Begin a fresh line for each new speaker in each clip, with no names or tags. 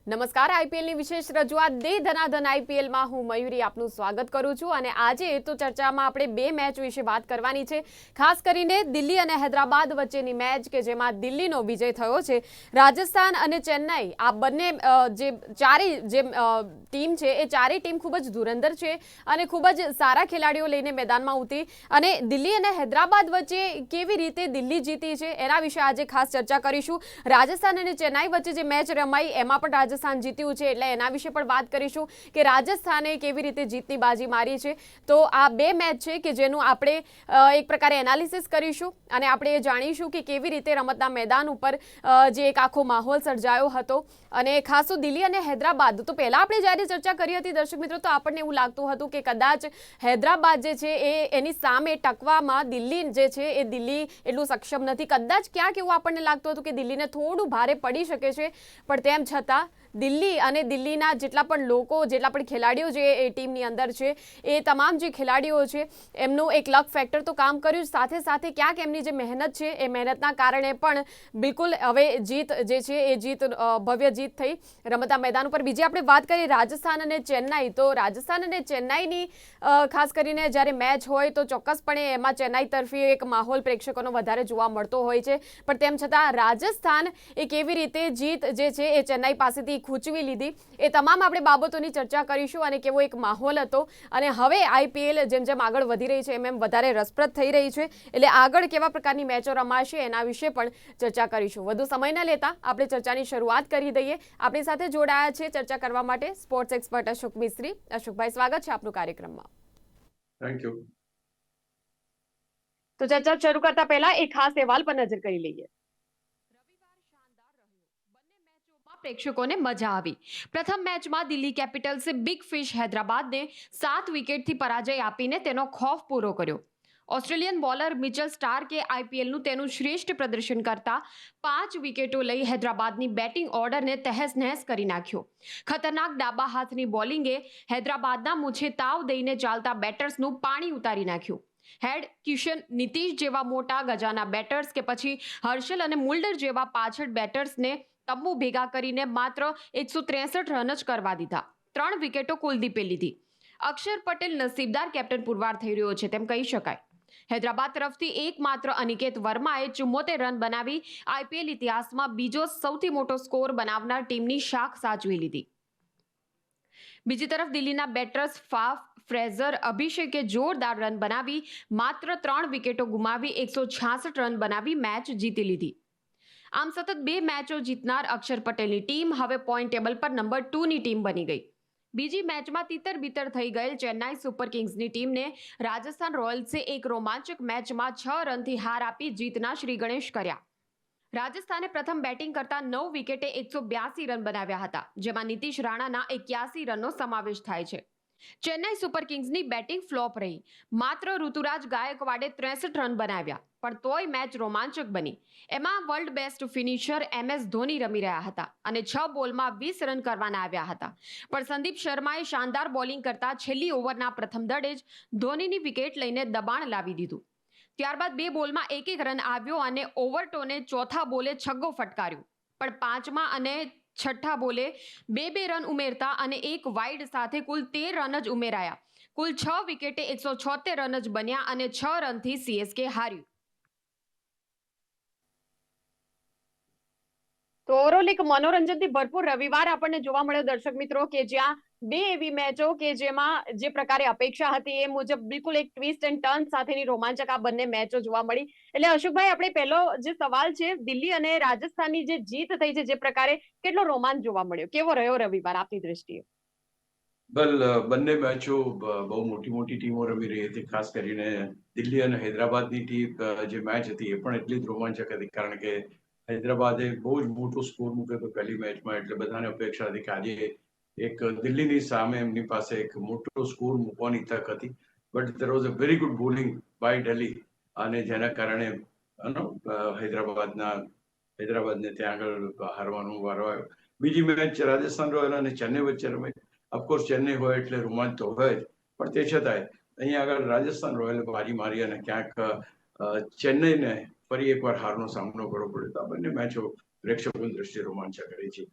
નમસ્કાર આઈપીએલની વિશેષ રજૂઆત દે ધનાધન આઈપીએલમાં હું મયુરી આપનું સ્વાગત કરું છું અને આજે તો ચર્ચામાં આપણે બે મેચ વિશે વાત કરવાની છે, ખાસ કરીને દિલ્હી અને હૈદરાબાદ વચ્ચેની મેચ કે જેમાં દિલ્હીનો વિજય થયો છે। રાજસ્થાન અને ચેન્નાઈ આ બંને જે ટીમ છે એ ચારેય ટીમ ખૂબ જ ધુરંધર છે અને ખૂબ જ સારા ખેલાડીઓ લઈને મેદાનમાં ઉતરી અને દિલ્હી અને હૈદરાબાદ વચ્ચે કેવી રીતે દિલ્હી જીતી છે એના વિશે આજે ખાસ ચર્ચા કરીશું। રાજસ્થાન અને ચેન્નાઈ વચ્ચે જે મેચ રમાઈ એમાં પણ રાજસ્થાન જીત્યું છે એટલે એના વિશે પણ વાત કરીશું કે રાજસ્થાને કેવી રીતે જીતની બાજી મારી છે। તો આ બે મેચ છે કે જેનું આપણે એક પ્રકારે એનાલિસિસ કરીશું અને આપણે એ જાણીશું કે કેવી રીતે રમતના મેદાન ઉપર જે એક આખો માહોલ સર્જાયો હતો અને ખાસ તો દિલ્હી અને હૈદરાબાદ તો પહેલા આપણે જ્યારે ચર્ચા કરી હતી દર્શક મિત્રો તો આપણને એવું લાગતું હતું કે કદાચ હૈદરાબાદ જે છે એની સામે ટકવામાં દિલ્હી જે છે એ દિલ્હી એટલું સક્ષમ નથી, કદાચ ક્યાંક એવું આપણને લાગતું હતું કે દિલ્હીને થોડું ભારે પડી શકે છે, પણ તેમ છતાં દિલ્હી અને દિલ્હીના જેટલા પણ લોકો જેટલા પણ ખેલાડીઓ જે એ ટીમની અંદર છે એ તમામ જે ખેલાડીઓ છે એમનું એક લક ફેક્ટર તો કામ કર્યું, સાથે સાથે ક્યાંક એમની જે મહેનત છે એ મહેનતના કારણે પણ બિલકુલ હવે જીત જે છે એ જીત ભવ્ય જીત થઈ રમતના મેદાન ઉપર। બીજી આપણે વાત કરીએ રાજસ્થાન અને ચેન્નાઈ, તો રાજસ્થાન અને ચેન્નાઈની ખાસ કરીને જ્યારે મેચ હોય તો ચોક્કસપણે એમાં ચેન્નાઈ તરફી એક માહોલ પ્રેક્ષકોનો વધારે જોવા મળતો હોય છે, પણ તેમ છતાં રાજસ્થાન એ કેવી રીતે જીત જે છે એ ચેન્નાઈ પાસેથી ખૂંચવી લીધી એ તમામ આપણે બાબતોની ચર્ચા કરીશું અને કેવો એક માહોલ હતો અને હવે આઈપીએલ જેમ જેમ આગળ વધી રહી છે એમ વધારે રસપ્રદ થઈ રહી છે એટલે આગળ કેવા પ્રકારની મેચો રમાશે એના વિશે પણ ચર્ચા કરીશું। વધુ સમય ન લેતા આપણે ચર્ચાની શરૂઆત કરી દઈએ। આપણી સાથે જોડાયા છે ચર્ચા કરવા માટે સ્પોર્ટ્સ એક્સપર્ટ અશોક મિસ્ત્રી। અશોકભાઈ, સ્વાગત છે આપનું કાર્યક્રમમાં।
Thank you.
તો ચર્ચા શરૂ કરતા પહેલા એક ખાસ અહેવાલ પર નજર કરી લઈએ। प्रेक्षकों ने मजा આવી। પ્રથમ મેચમાં દિલ્હી કેપિટલ્સે બિગ ફિશ હૈદરાબાદને 7 વિકેટથી પરાજય આપીને તેનો ખોફ પૂરો કર્યો। ઓસ્ટ્રેલિયન બોલર મિચેલ સ્ટાર્કે આઈપીએલનું તેનું શ્રેષ્ઠ પ્રદર્શન કરતા 5 વિકેટો લઈ હૈદરાબાદની બેટિંગ ઓર્ડરને તહેસ-નહેસ કરી નાખ્યો। ખતરનાક ડાબા હાથની બોલિંગે હૈદરાબાદના મૂછે તાવ દઈને ચાલતા બેટર્સનું પાણી ઉતારી નાખ્યું। હેડ, કિશન, નીતિશ જેવા મોટા ગજાના બેટર્સ કે પછી હર્ષલ અને મુલ્ડર જેવા પાછળ બેટર્સને તંબુ ભેગા કરીને માત્ર 163 રન જ કરવા દીધા। 3 વિકેટો કુલદીપે લીધી। અક્ષર પટેલ નસીબદાર કેપ્ટન પુરવાર થઈ રહ્યો છે તેમ કહી શકાય। હૈદરાબાદ તરફથી એકમાત્ર અનિકેત વર્માએ 74 રન બનાવી આઈપીએલ ઇતિહાસમાં બીજો સૌથી મોટો સ્કોર બનાવનાર ટીમની શાખ સાચવી લીધી। બીજી તરફ દિલ્હીના બેટર્સ ફાફ, ફ્રેઝર, અભિષેકે જોરદાર રન બનાવી માત્ર 3 વિકેટો ગુમાવી 166 રન બનાવી મેચ જીતી લીધી। આમ સતત 2 મેચો જીતનાર અક્ષર પટેલની ટીમ હવે પોઈન્ટ ટેબલ પર નંબર 2ની ટીમ બની ગઈ। બીજી મેચમાં તીતર-બીતર થઈ ગયેલ ચેન્નાઈ સુપર કિંગ્સની ટીમને રાજસ્થાન રોયલ્સે એક રોમાંચક મેચમાં 6 રનથી હાર આપી જીતના શ્રી ગણેશ કર્યા। રાજસ્થાને પ્રથમ બેટિંગ કરતા 9 વિકેટે 182 રન બનાવ્યા હતા, જેમાં નીતિશ રાણાના 81 રનનો સમાવેશ થાય છે। ચેન્નાઈ સુપર કિંગ્સની બેટિંગ ફ્લોપ રહી। માત્ર ઋતુરાજ ગાયકવાડે 63 રન બનાવ્યા, પણ તોય મેચ રોમાંચક બની। એમાં world best finisher MS Dhoni રમી રહ્યા હતા અને 6 બોલમાં 20 રન કરવાના આવ્યા હતા, પણ સંદીપ શર્માએ શાનદાર બોલિંગ કરતા છેલ્લી ઓવરના પ્રથમ દડે જ ધોનીની વિકેટ લઈને દબાણ લાવી દીધું। ત્યારબાદ 2 બોલમાં 1-1 રન આવ્યો અને ઓવરટોને ચોથા બોલે છગ્ગો ફટકાર્યો, પણ પાંચમા અને છઠ્ઠા બોલે 2-2 રન ઉમેરતા અને એક વાઇડ સાથે કુલ 13 રન જ ઉમેરાયા। કુલ 6 વિકેટે 176 રન જ બન્યા અને 6 રનથી સીએસકે હાર્યું। તો ઓવરઓલ એક મનોરંજનથી ભરપૂર રવિવાર આપણને જોવા મળ્યો દર્શક મિત્રો કે જ્યાં બે એવી મેચો કે જેમાં જે પ્રકારે અપેક્ષા હતી એ મુજબ બિલકુલ એક ટ્વિસ્ટ એન્ડ ટર્ન સાથેની રોમાંચક આ બંને મેચો જોવા મળી। એટલે અશોકભાઈ, આપણે પહેલો જે સવાલ છે દિલ્હી અને રાજસ્થાનની જે જીત થઈ છે જે પ્રકારે કેટલો રોમાંચ જોવા મળ્યો, કેવો રહ્યો રવિવાર આપની દ્રષ્ટિએ?
બંને મેચો બહુ મોટી ટીમો રમી રહી હતી, ખાસ કરીને દિલ્હી અને હૈદરાબાદની ટીમ જે મેચ હતી એ પણ એટલી જ રોમાંચક હતી, કારણ કે હૈદરાબાદે બહુ જ મોટો સ્કોર મૂક્યો હતો પહેલી મેચમાં, એટલે બધાને અપેક્ષા હતી કે આજે એક દિલ્હીની સામે એમની પાસે એક મોટો સ્કોર મૂકવાની તક હતી, but there was a very good bowling by Delhi અને જેના કારણે હૈદરાબાદને ત્યાં આગળ હારવાનો વારો આવ્યો। બીજી મેચ રાજસ્થાન રોયલ અને ચેન્નઈ વચ્ચે રમાઈ। ઓફકોર્સ ચેન્નઈ હોય એટલે રોમાંચ તો હોય જ, પણ તે છતાંય અહીંયા આગળ રાજસ્થાન રોયલે બાજી મારી અને ક્યાંક ચેન્નઈને ફરી એકવાર હારનો સામનો કરવો પડ્યો। તો આ બંને મેચો પ્રેક્ષકોની દ્રષ્ટિએ રોમાંચક રહી છે।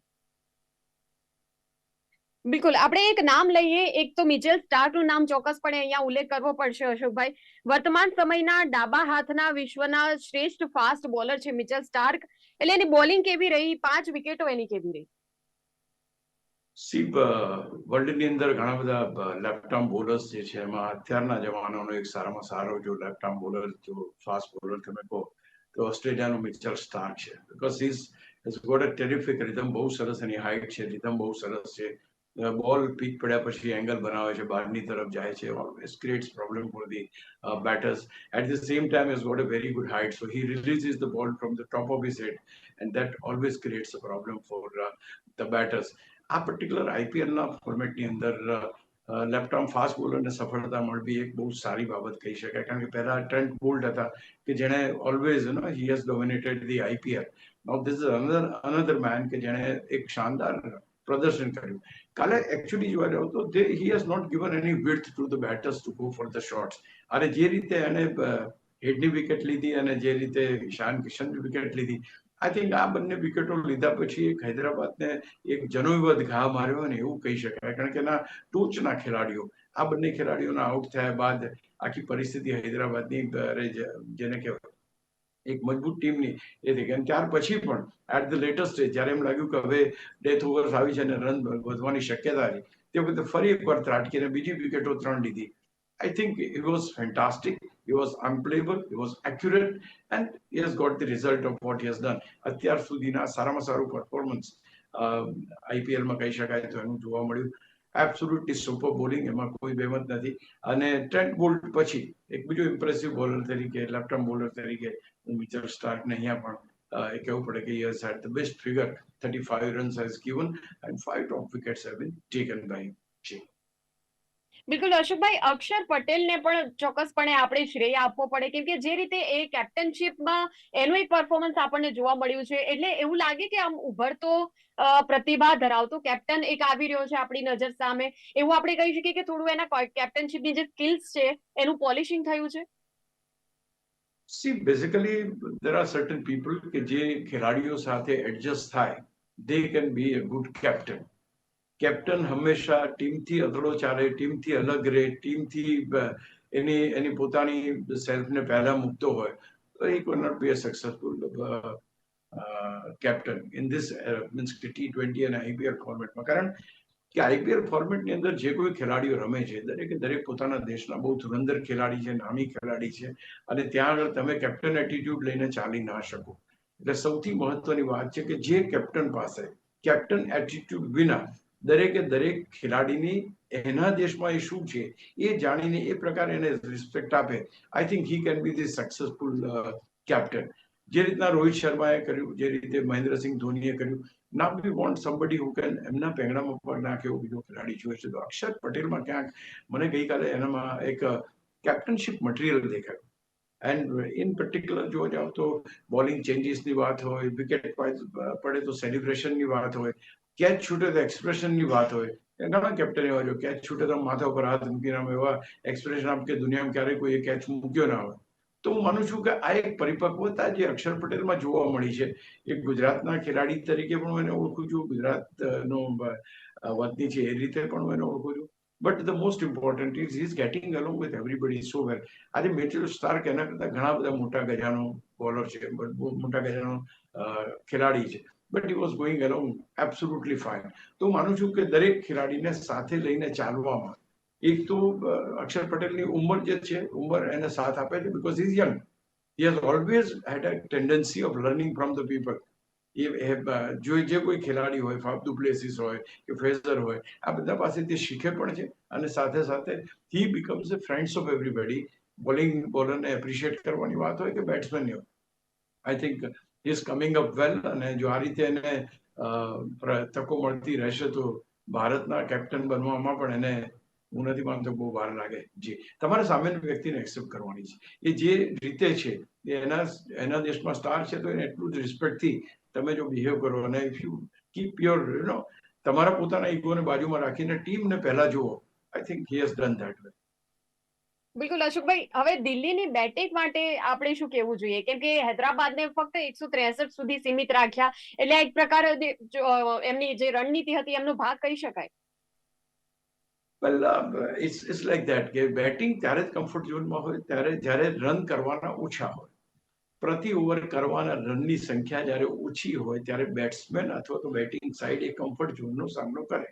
બિલકુલ, આપણે એક નામ લઈએ. એક તો મિચેલ સ્ટાર્કનું નામ ચોક્કસપણે અહીંયા ઉલ્લેખ કરવો પડશે, અશોકભાઈ. વર્તમાન સમયના ડાબા હાથના વિશ્વના શ્રેષ્ઠ ફાસ્ટ બોલર છે મિચેલ સ્ટાર્ક. એટલે એની બોલિંગ કેવી રહી, 5 વિકેટો એની કેવી રહી?
સી વર્લ્ડની અંદર ઘણા બધા લેફ્ટ આર્મ બોલર્સ જે છે એમાં અત્યારના જમાનાનો એક સારામાં સારો જો લેફ્ટ આર્મ બોલર જો ફાસ્ટ બોલર તમે કહો તો ઓસ્ટ્રેલિયાનો મિચેલ સ્ટાર્ક છે. Because has got a terrific rhythm, બહુ સરસ એની હાઇટ છે, રિધમ બહુ સરસ છે. બોલ પીક પડ્યા પછી એંગલ બનાવે છે, બહારની તરફ જાય છે, always creates problem for the batters. At the same time has got a very good height, so he releases the ball from the top of his head and that always creates a problem for the batters. આ particular આઈપીએલના ફોર્મેટની અંદર left arm fast બોલરને સફળતા મળવી એક બહુ સારી બાબત કહી શકાય. કારણ કે પહેલા ટ્રેન્ટ બોલ્ટ હતા કે જેણે always he has dominated the IPL. Now this is another man કે જેણે એક શાનદાર પ્રદર્શન કર્યું. કાલે એકચ્યુઅલી જોવા જાવ તો he has not given any width to the batters to go for the shots. અને જે રીતે એને હેડની વિકેટ લીધી અને જે રીતે ઈશાન કિશનની વિકેટ લીધી, આઈ થિંક આ બંને વિકેટો લીધા પછી એક હૈદરાબાદને એક જનોવિવત ઘા માર્યો ને એવું કહી શકાય. કારણ કે એના ટોચના ખેલાડીઓ, આ બંને ખેલાડીઓના આઉટ થયા બાદ આખી પરિસ્થિતિ હૈદરાબાદની જેને કહેવાય એક મજબૂત ટીમની એ થઈ ગઈ. અને ત્યાર પછી પણ એટ ધ લેટેસ્ટ સ્ટેજ જ્યારે એમ લાગ્યું કે હવે ડેથ ઓવર્સ આવી છે અને રન વધવાની શક્યતા હતી, તે વખતે ફરી એકવાર ત્રાટકીને બીજી વિકેટો 3 લીધી. I think he was fantastic. He was unplayable. He was accurate, and he has got the result of what he has done. અત્યાર સુધીના સારામાં સારું પરફોર્મન્સ આઈપીએલમાં કહી શકાય તો એનું જોવા મળ્યું. એબ્સોલ્યુટલી સુપર બોલિંગ, એમાં કોઈ બેમત નથી. અને ટ્રેન્ટ બોલ્ટ પછી એક બીજો ઇમ્પ્રેસિવ બોલર તરીકે, લેફ્ટ આર્મ બોલર તરીકે હું મિચેલ સ્ટાર્કને અહીંયા પણ એ કહેવું પડે કે he has had the best figure. 35 runs has given and 5 top wickets have been taken by him.
બિલકુલ અશોકભાઈ, અક્ષર પટેલને પણ ચોક્કસપણે આપણે શ્રેય આપવો પડે, કેમ કે જે રીતે એ કેપ્ટનશીપમાં એનું એક પરફોર્મન્સ આપણને જોવા મળ્યું છે, એટલે એવું લાગે કે આમ ઉભરતો પ્રતિભા ધરાવતો કેપ્ટન એક આવી રહ્યો છે આપણી નજર સામે. એવું આપણે કહી શકીએ કે થોડું એના કેપ્ટનશીપની જે સ્કિલ્સ છે એનું પોલિશિંગ થયું છે.
See, basically, there are certain people કે જે ખેલાડીઓ સાથે એડજસ્ટ થાય, they can be a good captain. Captain હંમેશા ટીમથી અતડો ચાલે, ટીમથી અલગ રહે, ટીમથી એની પોતાની સેલ્ફને પહેલા મૂકતો હોય તો he could not be a successful captain in this means કે T20 અને આઈપીએલ ફોર્મેટમાં. કારણ કે આઈપીએલ ફોર્મેટની અંદર જે કોઈ ખેલાડીઓ રમે છે દરેકે દરેક પોતાના દેશના બહુ ધુરંધર ખેલાડી છે, નામી ખેલાડી છે, અને ત્યાં આગળ તમે કેપ્ટન એટીટ્યુડ લઈને ચાલી ના શકો. એટલે સૌથી મહત્વની વાત છે કે જે કેપ્ટન પાસે કેપ્ટન એટીટ્યુડ વિના દરેકે દરેક ખેલાડીની એના દેશમાં એ શું છે એ જાણીને એ પ્રકારે એને રિસ્પેક્ટ આપે, આઈ think he can be the successful captain. જે રીતના રોહિત શર્માએ કર્યું, જે રીતે મહેન્દ્રસિંહ ધોનીએ કર્યું. Now we want somebody who can એમના પેંગડામાં પગ નાખે એવો બીજો ખેલાડી જોઈએ છે. તો અક્ષર પટેલમાં ક્યાંક મને ગઈકાલે એનામાં એક કેપ્ટનશીપ મટીરિયલ દેખાયું. એન્ડ ઇન પર્ટિક્યુલર જોવા જાવ તો બોલિંગ ચેન્જીસની વાત હોય, વિકેટ પડે તો સેલિબ્રેશનની વાત હોય, કેચ છૂટે તો એક્સપ્રેશનની વાત હોય. ઘણા કેપ્ટન એવા જો કેચ છૂટે તો માથા ઉપર હાથ મૂકીને આમ એવા એક્સપ્રેશન આપ કે દુનિયામાં ક્યારેય કોઈ કેચ મૂક્યો ના હોય. તો હું માનું છું કે આ એક પરિપક્વતા જે અક્ષર પટેલમાં જોવા મળી છે. એક ગુજરાતના ખેલાડી તરીકે પણ હું એને ઓળખું છું, ગુજરાતનો વતની છે એ રીતે પણ હું એને ઓળખું છું. But the most important is he is getting along with everybody so well. આજે મિચેલ સ્ટાર્ક એના કરતા ઘણા બધા મોટા ગજાનો બોલર છે, મોટા ગજાનો ખેલાડી છે, but he was going along absolutely fine. તો હું માનું છું કે દરેક ખેલાડીને સાથે લઈને ચાલવામાં એક તો અક્ષર પટેલની ઉંમર જે છે, ઉંમર એને સાથ આપે છે, because he is young. He has always had a tendency of learning from the people. જે કોઈ ખેલાડી હોય, ફાફ દુ પ્લેસીસ હોય કે ફેઝર હોય, આ બધા પાસેથી શીખે પણ છે અને સાથે સાથે he becomes a friends of everybody. બોલરને એપ્રિશિએટ કરવાની વાત હોય કે બેટ્સમેનની હોય, I think he is coming up well. અને જો આ રીતે એને તકો મળતી રહેશે તો ભારતના કેપ્ટન બનવામાં પણ એને હું નથી માનતો બહુ વાર લાગે. જી, તમારે સામેની વ્યક્તિને એક્સેપ્ટ કરવાની છે. એ જે રીતે છે એના દેશમાં સ્ટાર છે તો એને એટલું જ રિસ્પેક્ટથી તમે જો બિહેવ કરો અને ઇફ યુ કીપ યોર તમારા પોતાના ઈગોને બાજુમાં રાખીને ટીમને પહેલા જુઓ, આઈ think he has done that way.
બિલકુલ અશોકભાઈ, હવે દિલ્હીની બેટિંગ માટે આપણે શું કહેવું જોઈએ, કેમ કે હૈદરાબાદને ફક્ત 163 સુધી સીમિત રાખ્યા, એટલે એક પ્રકાર એમની જે રણનીતિ હતી એમનો ભાગ કહી શકાય.
વેલ ઇટ્સ લાઈક ધેટ કે બેટિંગ ત્યારે જ કમ્ફર્ટ ઝોનમાં હોય ત્યારે જ્યારે રન કરવાના ઓછા હોય. પ્રતિ ઓવર કરવાના રનની સંખ્યા જ્યારે ઓછી હોય ત્યારે બેટ્સમેન અથવા તો બેટિંગ સાઈડ એ કમ્ફર્ટ ઝોનનો સામનો કરે.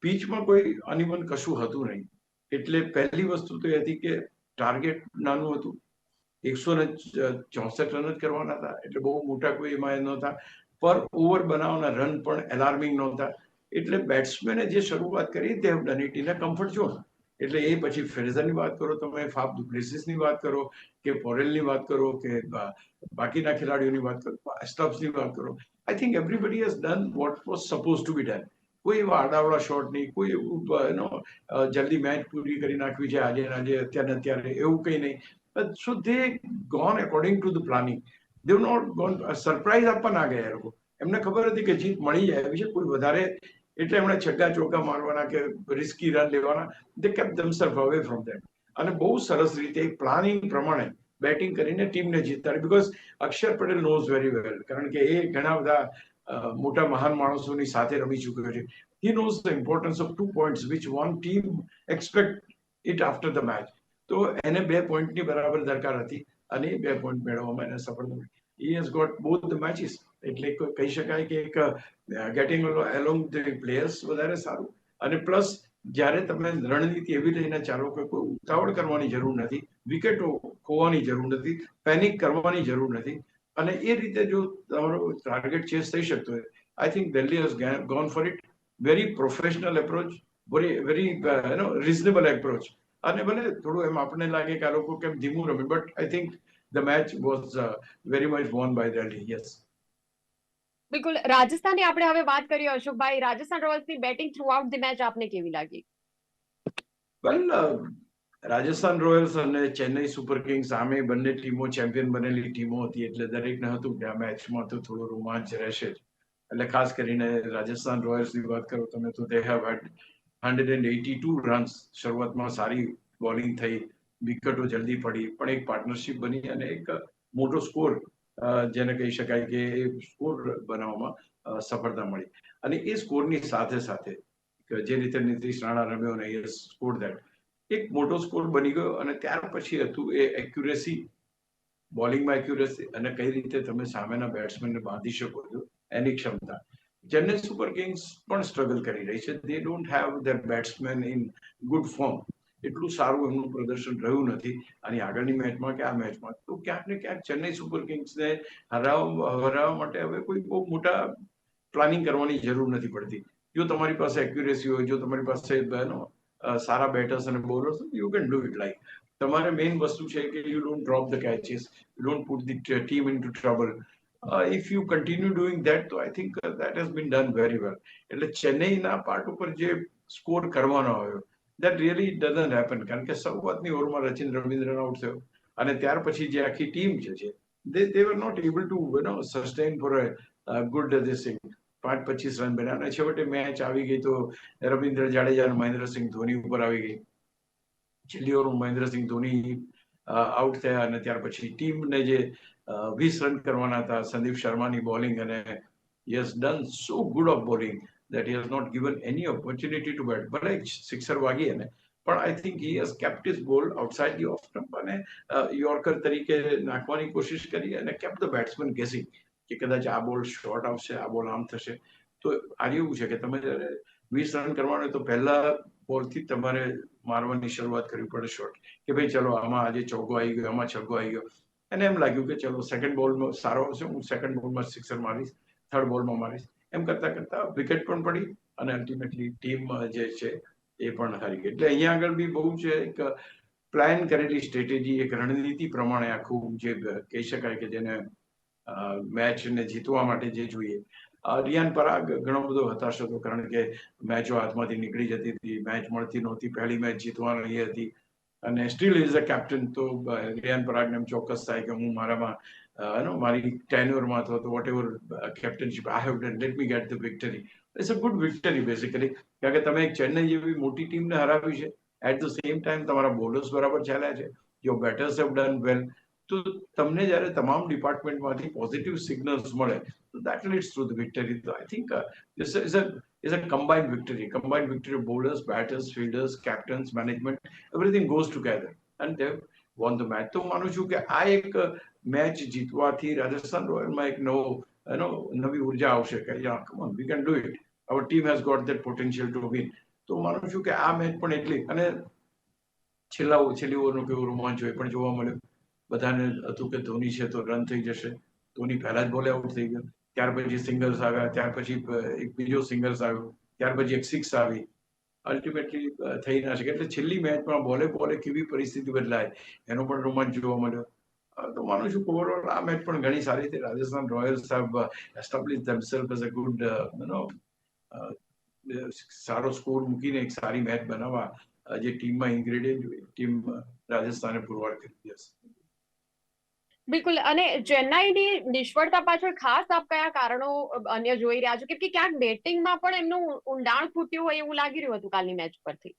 પીચમાં કોઈ અનિવન કશું હતું નહીં, એટલે પહેલી વસ્તુ તો એ હતી કે ટાર્ગેટ નાનું હતું, 164 રન જ કરવાના હતા, એટલે બહુ મોટા કોઈ એમાં નહોતા. પર ઓવર બનાવવાના રન પણ એલાર્મિંગ નહોતા. એટલે બેટ્સમેને જે શરૂઆત કરી તે done it in a comfort zone. એટલે એ પછી ફ્રેઝરની વાત કરો, તમે ફાફ ડુ પ્લેસિસની વાત કરો, કે પોરેલની વાત કરો, કે બાકીના ખેલાડીઓની વાત કરો, સ્ટબ્સની વાત કરો, I think everybody has done what was suppose two B done. કોઈ એવા આડાવડા શોટ નહીં, કોઈ એવું જલ્દી મેચ પૂરી કરી નાખવી છે આજે અત્યારે એવું કંઈ નહીં. So they gone according to the planning. They not gone surprise આપવા ના ગયા એ લોકો. એમને ખબર હતી કે જીત મળી જાય એવી છે, કોઈ વધારે એટલે એમણે છગ્ગા ચોગ્ગા મારવાના કે રિસ્કી રન લેવાના. They kept themselves away from that. અને બહુ સરસ રીતે પ્લાનિંગ પ્રમાણે બેટિંગ કરીને ટીમને જીતાડી. Because Akshar Patel knows very well, કારણ કે એ ઘણા બધા મોટા મહાન માણસોની સાથે રમી ચૂક્યો છે. He knows the importance of 2 points which one team expect it after the match. તો એને 2 પોઈન્ટની બરાબર દરકાર હતી અને એ 2 પોઈન્ટ મેળવવામાં એને સફળતા મળી. He has got both the matches. એટલે કહી શકાય કે એક ગેટિંગ એલોંગ ધ પ્લેયર્સ વધારે સારું. અને પ્લસ જ્યારે તમે રણનીતિ એવી લઈને ચાલો કે કોઈ ઉતાવળ કરવાની જરૂર નથી, વિકેટો ખોવાની જરૂર નથી, પેનિક કરવાની જરૂર નથી, અને એ રીતે જો તમારો ટાર્ગેટ ચેસ થઈ શકતો હોય, I think Delhi has gone for it. Very professional approach, very reasonable approach. અને ભલે થોડું એમ આપણને લાગે કે આ લોકો કેમ ધીમું રમે, but I think the match was very much won by Delhi. Yes.
બિલકુલ. રાજસ્થાનની આપણે હવે વાત કરીએ અશોકભાઈ. રાજસ્થાન રોયલ્સની batting throughout the match આપને કેવી લાગી?
વેલ રાજસ્થાન રોયલ્સ અને ચેન્નઈ સુપર કિંગ્સ સામે બંને ટીમો ચેમ્પિયન બનેલી ટીમો હતી, એટલે દરેકને હતું કે આ મેચમાં તો થોડો રોમાંચ રહેશે જ. એટલે ખાસ કરીને રાજસ્થાન રોયલ્સની વાત કરો તમે તો દે હેવ હેડ 182 રન્સ. શરૂઆતમાં સારી બોલિંગ થઈ, વિકેટો જલ્દી પડી, પણ એક પાર્ટનરશિપ બની અને એક મોટો સ્કોર, જેને કહી શકાય કે સ્કોર બનાવવામાં સફળતા મળી. અને એ સ્કોરની સાથે સાથે જે રીતે નીતિશ રાણા રમ્યો ને એ સ્કોર દેટ, એક મોટો સ્કોર બની ગયો. અને ત્યાર પછી હતું એ એક્યુરેસી, બોલિંગમાં એક્યુરેસી, અને કઈ રીતે તમે સામેના બેટ્સમેનને બાંધી શકો છો એની ક્ષમતા. ચેન્નઈ સુપર કિંગ્સ પણ સ્ટ્રગલ કરી રહી છે. દે don't have there batsman in good form. એટલું સારું એમનું પ્રદર્શન રહ્યું નથી અને આગળની મેચમાં કે આ મેચમાં. તો ક્યાંક ને ક્યાંક ચેન્નઈ સુપર કિંગ્સને હરાવવા માટે હવે કોઈ બહુ મોટા પ્લાનિંગ કરવાની જરૂર નથી પડતી. જો તમારી પાસે એક્યુરેસી હોય, જો તમારી પાસે સારા બેટર્સ અને bowlers, you can do it. Like તમારે મેઇન વસ્તુ છે કે you don't drop the catches, you don't put the team into trouble. If you continue doing that, તો I think that has been done very well. એટલે ચેન્નઈના part ઉપર જે score કરવાનો આવ્યો, that really doesn't happen. કારણ કે શરૂઆતની ઓવરમાં રચિન રવિન્દ્રન આઉટ થયો અને ત્યાર પછી જે આખી ટીમ છે they were not able to sustain for a good this thing. 5-25 run બન્યા અને છેવટે મેચ આવી ગઈ તો રવિન્દ્ર જાડેજા અને મહેન્દ્રસિંહ ધોની ઉપર આવી ગઈ. છેલ્લી ઓવરમાં મહેન્દ્રસિંહ ધોની આઉટ થયા અને ત્યાર પછી ટીમને જે 20 રન કરવાના હતા, સંદીપ શર્માની બોલિંગ, અને he has done so good of bowling that he has not given any opportunity to bat. ભલે સિક્સર વાગી એને, પણ I think he has kept his ball outside the off stump અને યોર્કર તરીકે નાખવાની કોશિશ કરી અને kept the batsman guessing કે કદાચ આ બોલ શોર્ટ આવશે, આ બોલ આમ થશે. તો આ એવું છે કે તમે જ્યારે 20 રન કરવાનો તો પહેલા બોલથી તમારે મારવાની શરૂઆત કરવી પડે શોર્ટ, કે ભાઈ ચલો આમાં આજે ચોગ્ગો આવી ગયો, આમાં છગ્ગો આવી ગયો. એને એમ લાગ્યું કે ચલો સેકન્ડ બોલમાં સારો આવશે, હું સેકન્ડ બોલમાં સિક્સર મારીશ, થર્ડ બોલમાં મારીશ. એમ કરતા કરતા વિકેટ પણ પડી અને અલ્ટિમેટલી ટીમ જે છે એ પણ હારી ગઈ. એટલે અહીંયા આગળ બી બહુ છે એક પ્લાન કરેલી સ્ટ્રેટેજી, એક રણનીતિ પ્રમાણે આખું જે કહી શકાય કે જેને મેચને જીતવા માટે જે જોઈએ. રિયાન પરાગ ઘણો બધો હતાશ હતો, કારણ કે મેચો હાથમાંથી નીકળી જતી હતી, મેચ મળતી નહોતી, પહેલી મેચ જીતવાની એ હતી. અને સ્ટીલ ઇઝ અ કેપ્ટન. તો રિયાન પરાગને એમ ચોક્કસ થાય કે હું મારી ટેન્યુરમાં અથવા તો whatever captainship I have done, let me get the victory. It's a good victory basically, કારણ કે તમે એક ચેન્નઈ જેવી મોટી ટીમને હરાવી છે. એટ ધ સેમ ટાઈમ તમારા બોલર્સ બરાબર ચાલ્યા છે, your batters have done well. તો તમને જ્યારે તમામ ડિપાર્ટમેન્ટમાંથી પોઝિટિવ સિગ્નલ્સ મળે, તો that leads to the victory. તો I think is a combined victory of bowlers, batters, fielders, captains, management, everything goes together and they won the match. તો હું માનું છું કે આ એક મેચ જીતવાથી રાજસ્થાન રોયલમાં એક નવી ઉર્જા આવશે કે come on, we can do it. Our team has got that potential to win. તો હું માનું છું કે આ મેચ પણ એટલી અને છેલ્લી ઓવરનો કેવો રોમાંચ હોય પણ જોવા મળ્યો. બધાને હતું કે ધોની છે તો રન થઈ જશે. ધોની પહેલા જ બોલે આઉટ થઈ ગયો. ત્યાર પછી સિંગલ્સ આવ્યા, ત્યાર પછી એક બીજો સિંગલ્સ આવ્યો, ત્યાર પછી એક સિક્સ આવી. અલ્ટિમેટલી થઈ ના શકે. એટલે છેલ્લી મેચમાં બોલે કેવી પરિસ્થિતિ બદલાય એનો પણ રોમાંચ જોવા મળ્યો. તો માનું છું કે ઓવરઓલ આ મેચ પણ ઘણી સારી હતી. Rajasthan Royals have established themselves as a good સારો સ્કોર મૂકીને એક સારી મેચ બનાવવા જે ટીમમાં ઇન્ગ્રેડિયન્ટ જોઈએ ટીમ રાજસ્થાને પુરવાર કરી હશે.
બિલકુલ. અને ચેન્નાઈની નિષ્ફળતા પાછળ ખાસ આપ કયા કારણો અન્ય જોઈ રહ્યા છો? કેમ કે ક્યાંક બેટિંગમાં પણ એમનું ઊંડાણ ખૂટ્યું હોય એવું લાગી રહ્યું હતું કાલની મેચ પરથી.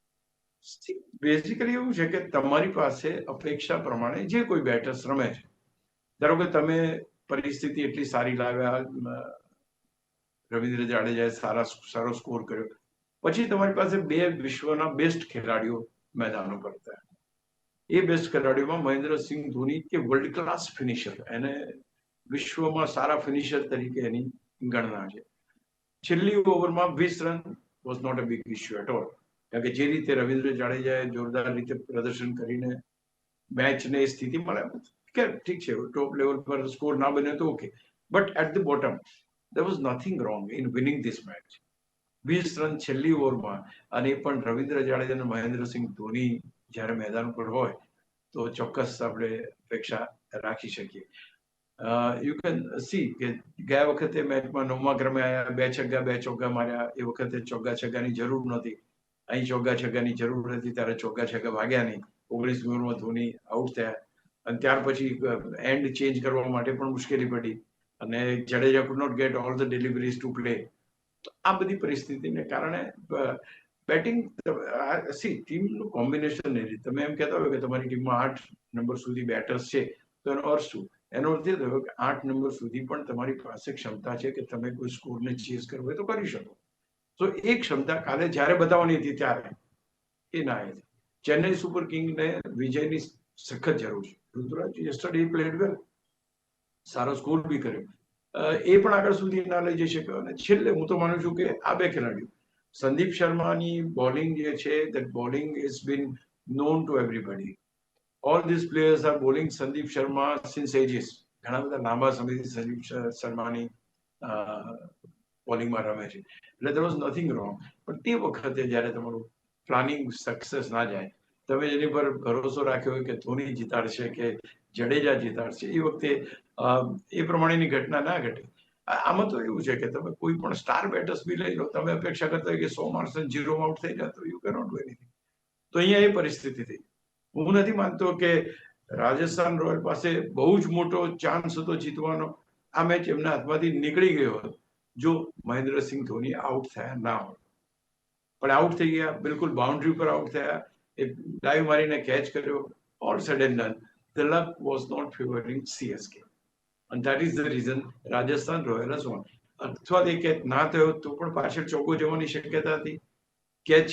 બેઝિકલી એવું છે કે તમારી પાસે અપેક્ષા પ્રમાણે જે કોઈ બેટર્સ રમે છે, ધારો કે તમે પરિસ્થિતિ એટલી સારી લાવ્યા, રવિન્દ્ર જાડેજાએ સારો સ્કોર કર્યો, પછી તમારી પાસે બે વિશ્વના બેસ્ટ ખેલાડીઓ મેદાન ઉપર હતા. એ બેસ્ટ ખેલાડીઓમાં મહેન્દ્રસિંહ ધોની કે વર્લ્ડ ક્લાસ ફિનિશર, એને વિશ્વમાં સારા ફિનિશર તરીકે એની ગણના છે. છેલ્લી ઓવરમાં 20 run was not a big issue at all. કારણ કે જે રીતે રવિન્દ્ર જાડેજાએ જોરદાર રીતે પ્રદર્શન કરીને મેચને એ સ્થિતિ મળે કે ઠીક છે ટોપ લેવલ પર સ્કોર ના બને તો okay, but at the bottom there was nothing wrong in winning this match. 20 run છેલ્લી ઓવરમાં, અને એ પણ રવિન્દ્ર જાડેજા અને મહેન્દ્રસિંહ ધોની જ્યારે મેદાન પર હોય તો ચોક્કસ આપણે અપેક્ષા રાખી શકીએ. યુ કેન સી કે ગયા વખતે મેચમાં 9મા ક્રમે આવ્યા, 2 છગ્ગા 2 ચોગ્ગા માર્યા. એ વખતે ચોગ્ગા છગ્ગાની જરૂર નહોતી. અહીં ચોગ્ગા છગ્ગાની જરૂર હતી ત્યારે ચોગ્ગા છગ્ગા વાગ્યા નહીં. 19મી ઓવરમાં ધોની આઉટ થયા અને ત્યાર પછી એન્ડ ચેન્જ કરવા માટે પણ મુશ્કેલી પડી અને Jadeja could not get all the deliveries to play. તો આ બધી પરિસ્થિતિને કારણે બેટિંગ ટીમનું કોમ્બિનેશન નહીં રહી. તમે એમ કહેતા હોય કે તમારી ટીમમાં 8 નંબર સુધી બેટર્સ છે તો એનો અર્થ શું? એનો અર્થ એ થયો કે 8 નંબર સુધી પણ તમારી પાસે ક્ષમતા છે કે તમે કોઈ સ્કોરને ચેઝ કરવો હોય તો કરી શકો. તો એ ક્ષમતા કાલે જ્યારે બતાવવાની હતી ત્યારે એ ના આવી. ચેન્નઈ સુપર કિંગને વિજયની સખત જરૂર છે. રુતુરાજ યસ્ટરડે પ્લેડ વેલ, સારો સ્કોર બી કર્યો, એ પણ આગળ સુધી ના લઈ જઈ શક્યો. અને છેલ્લે હું તો માનું છું કે આ બે ખેલાડીઓ, સંદીપ શર્માની બોલિંગ જે છે, that bowling has been known to everybody. All these players are bowling Sandeep Sharma since ages. ઘણા બધા લાંબા સમયથી સંદીપ શર્માની બોલિંગમાં રમે છે. એટલે there was nothing wrong. પણ તે વખતે જ્યારે તમારું પ્લાનિંગ સક્સેસ ના જાય, તમે જેની પર ભરોસો રાખ્યો હોય કે ધોની જીતાડશે કે જડેજા જીતાડશે, એ વખતે એ પ્રમાણેની ઘટના ના ઘટે. આમાં તો એવું છે કે તમે કોઈ પણ સ્ટાર બેટર્સ બી લઈ લો, તમે અપેક્ષા કરતા હોય કે 100 માણસો 0 આઉટ થઈ જાય તો યુ કેનોટ ડુ એનીથિંગ. તો અહીંયા એ પરિસ્થિતિ થઈ. હું નથી માનતો કે રાજસ્થાન રોયલ પાસે બહુ જ મોટો ચાન્સ હતો જીતવાનો. આ મેચ એમના હાથમાંથી નીકળી ગયો હતો જો મહેન્દ્રસિંહ ધોની આઉટ થયા ના હોય. પણ આઉટ થઈ ગયા, બિલકુલ બાઉન્ડ્રી ઉપર આઉટ થયા, એ ડાઈવ મારીને કેચ કર્યો. All said and done, the luck was not favoring CSK. And that is the reason Rajasthan Royals won. અથવા તે કેચ ના થયો તો પણ પાછળ ચોગ્ગો જવાની શક્યતા હતી. કેચ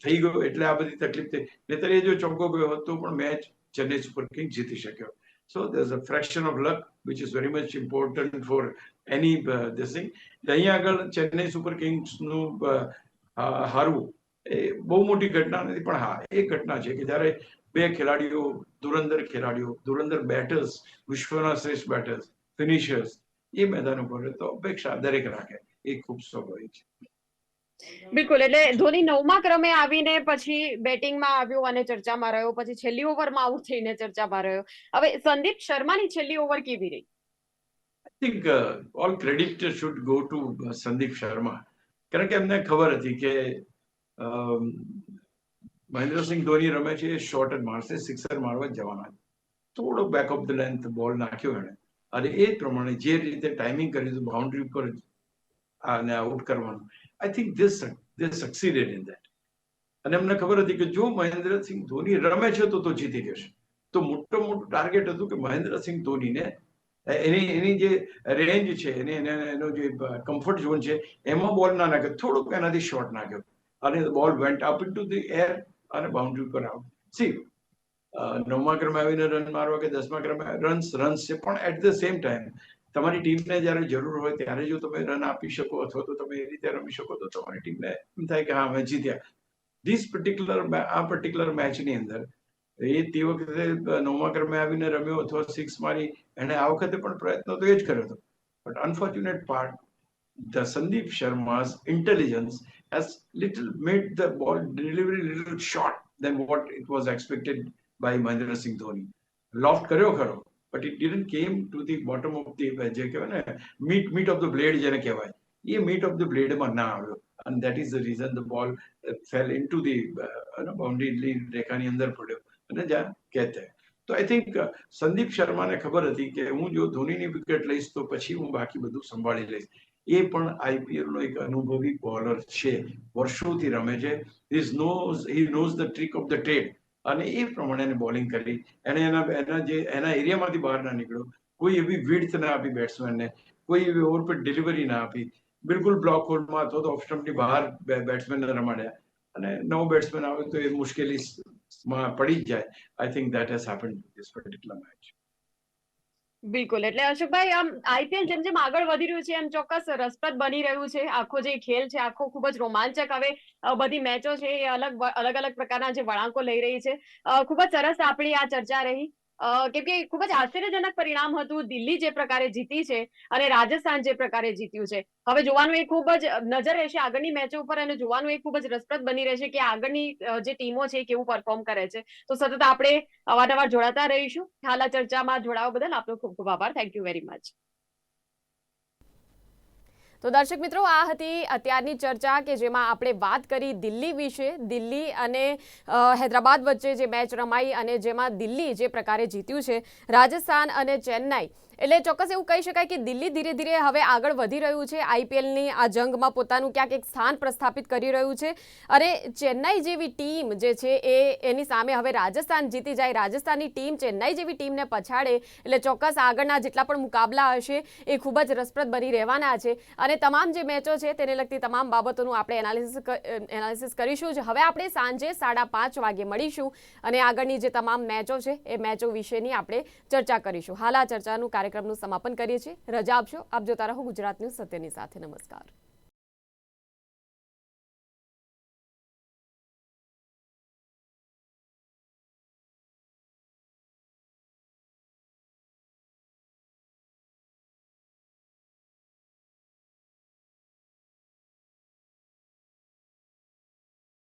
થઈ ગયો એટલે આ બધી તકલીફ થઈ. નહીતર એ જો ચોગ્ગો ગયો હોત તો પણ મેચ ચેન્નઈ સુપર કિંગ જીતી શક્યો. સો there's a fraction of luck which is very much important for any this thing. અહીંયા આગળ ચેન્નઈ સુપર કિંગ્સનું હારવું એ બહુ મોટી ઘટના નથી, પણ હા એક ઘટના છે કે જ્યારે બે ખેલાડીઓ, ધુરંધર બેટર્સ, વિશ્વના શ્રેષ્ઠ બેટર્સ, ફિનિશર્સ એ મેદાન ઉપર તો અપેક્ષા દરેક રાખે, એ ખૂબ સ્વાભાવિક છે.
બિલકુલ. એટલે ધોની 9મા ક્રમે આવીને પછી બેટિંગમાં આવ્યો અને ચર્ચામાં રહ્યો, પછી છેલ્લી ઓવરમાં આઉટ થઈને ચર્ચામાં રહ્યો. હવે સંદીપ શર્માની છેલ્લી ઓવર કેવી રહી?
I think all credit should go to Sandeep Sharma. કારણ કે એમને ખબર હતી કે મહેન્દ્રસિંહ ધોની રમે છે, શોર્ટ જ મારશે, સિક્સર મારવા જવાના. થોડો બેક ઓફ ધ લેન્થ બોલ નાખ્યો એને, અને એ પ્રમાણે જે રીતે ટાઈમિંગ કરી દીધું બાઉન્ડ્રી પર આને આઉટ કરવાનું, I think they succeeded in that. અને એમને ખબર હતી કે જો મહેન્દ્રસિંહ ધોની રમે છે તો જીતી જશે. તો મોટું ટાર્ગેટ હતું કે મહેન્દ્રસિંહ ધોનીને એની એની જે રેન્જ છે એનો જે કમ્ફર્ટ ઝોન છે એમાં બોલ ના નાખ્યો, થોડુંક એનાથી શોર્ટ નાખ્યો અને બોલ vent up into the air અને બાઉન્ડ્રી પર આઉટ. સી 9મા ક્રમે આવીને રન મારવા કે 10મા ક્રમે રન્સ છે, પણ એટ ધ સેમ ટાઈમ તમારી ટીમને જ્યારે જરૂર હોય ત્યારે જો તમે રન આપી શકો અથવા તો તમે એ રીતે રમી શકો તો તમારી ટીમને એમ થાય કે હા અમે જીત્યા. આ પર્ટિક્યુલર મેચની અંદર તે વખતે 9મા ક્રમે આવીને રમ્યો અથવા સિક્સ મારી, એને આ વખતે પણ પ્રયત્ન તો એ જ કર્યો હતો. But unfortunate part, the Sandeep Sharma's intelligence has little made the ball delivery little short than what it was expected by Mahendra Singh Dhoni. Loft કર્યો ખરો, but it didn't came to the bottom of the જે કહેવાય ને meat of the blade જેને કહેવાય, એ meat of the blade માં ના આવ્યો, and that is the reason the ball fell into the boundary રેખાની અંદર પડ્યો અને જ્યાં કેચ થયો. તો આઈ થિંક સંદીપ શર્માને ખબર હતી કે હું જો ધોનીની વિકેટ લઈશ તો પછી હું બાકી બધું સંભાળી લઈશ. એ પણ આઈપીએલ નો એક અનુભવી બોલર છે, વર્ષોથી રમે છે, he knows the trick of the trade, અને એ પ્રમાણે એને બોલિંગ કરી. એને એના એરિયામાંથી બહાર ના નીકળ્યો, કોઈ એવી વિડ્થ ના આપી બેટ્સમેનને, કોઈ એવી ઓવર પર ડિલિવરી ના આપી, બિલકુલ બ્લોક હોલ્ડમાં અથવા તો ઓફ સ્ટમ્પની બહાર બેટ્સમેનને રમાડ્યા, અને નવો બેટ્સમેન આવે તો એ મુશ્કેલીમાં પડી જ જાય. આઈ think that has happened this particular match.
બિલકુલ, એટલે અશોકભાઈ આમ આઈપીએલ જેમ જેમ આગળ વધી રહ્યું છે એમ ચોક્કસ રસપ્રદ બની રહ્યું છે. આખો જે ખેલ છે આખો ખૂબ જ રોમાંચક, હવે બધી મેચો છે એ અલગ અલગ પ્રકારના જે વળાંકો લઈ રહી છે. ખૂબ જ સરસ આપણી આ ચર્ચા રહી, કેમ કે ખૂબ જ આશ્ચર્યજનક પરિણામ હતું દિલ્હી જે પ્રકારે જીતી છે અને રાજસ્થાન જે પ્રકારે જીત્યું છે. હવે જોવાનું એ ખૂબ જ નજર રહેશે આગળની મેચો ઉપર, અને જોવાનું એ ખૂબ જ રસપ્રદ બની રહેશે કે આગળની જે ટીમો છે એ કેવું પરફોર્મ કરે છે. તો સતત આપણે અવારનવાર જોડાતા રહીશું. હાલ આ ચર્ચામાં જોડાવા બદલ આપનો ખૂબ ખૂબ આભાર. Thank you very much. તો દર્શક મિત્રો, આ હતી અત્યારની ચર્ચા કે જેમાં આપણે વાત કરી દિલ્હી વિશે. દિલ્હી અને હૈદરાબાદ વચ્ચે જે મેચ રમાઈ અને જેમાં દિલ્હી જે પ્રકારે જીત્યું છે રાજસ્થાન અને ચેન્નાઈ, એટલે ચોક્કસ એવું કહી શકાય કે દિલ્હી ધીરે ધીરે હવે આગળ વધી રહ્યું છે, આઈપીએલની આ જંગમાં પોતાનું ક્યાંક એક સ્થાન પ્રસ્થાપિત કરી રહ્યું છે. અને ચેન્નાઈ જેવી ટીમ જે છે એની સામે હવે રાજસ્થાન જીતી જાય, રાજસ્થાનની ટીમ ચેન્નાઈ જેવી ટીમને પછાડે, એટલે ચોક્કસ આગળના જેટલા પણ મુકાબલા હશે એ ખૂબ જ રસપ્રદ બની રહેવાના છે. અને તમામ જે મેચો છે તેને લગતી તમામ બાબતોનું આપણે એનાલિસિસ કરીશું જ. હવે આપણે સાંજે 5:30 વાગે મળીશું અને આગળની જે તમામ મેચો છે એ મેચો વિશેની આપણે ચર્ચા કરીશું. હાલ આ ચર્ચાનું કાર્યક્રમનું સમાપન કરીએ છીએ. રજા આપશો. આપ જોતા રહો ગુજરાત ન્યૂઝ સત્યની સાથે. નમસ્કાર.